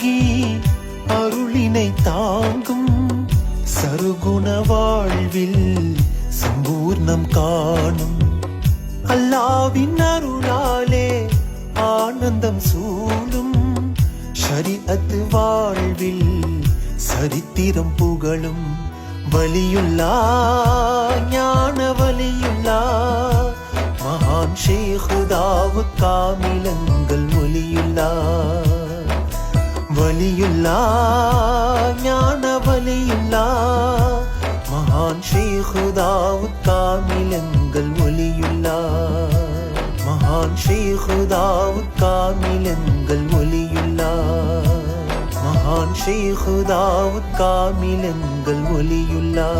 தாங்கி அருளினை தாங்கும் சருகுண வாழ்வில் சம்பூர்ணம் காணும் அல்லாவின் அருளாலே ஆனந்தம் சூடும் ஷரீஅத் வாழ்வில் சரித்திரம் புகழும் வலியுல்லா ஞான வலியுல்லா மகான் ஷேக் தாவூத் காமிலங்கள் ஒலியுல்லா வலியுல்லா ஞான வலியுல்லா மகான் ஷேக் தாவூத் காமிலங்கள் ஒலியுல்லா மகான் ஷேக் தாவூத் காமிலங்கள் ஒலியுல்லா மகான் ஷேக் தாவூத் காமிலங்கள் ஒலியுல்லா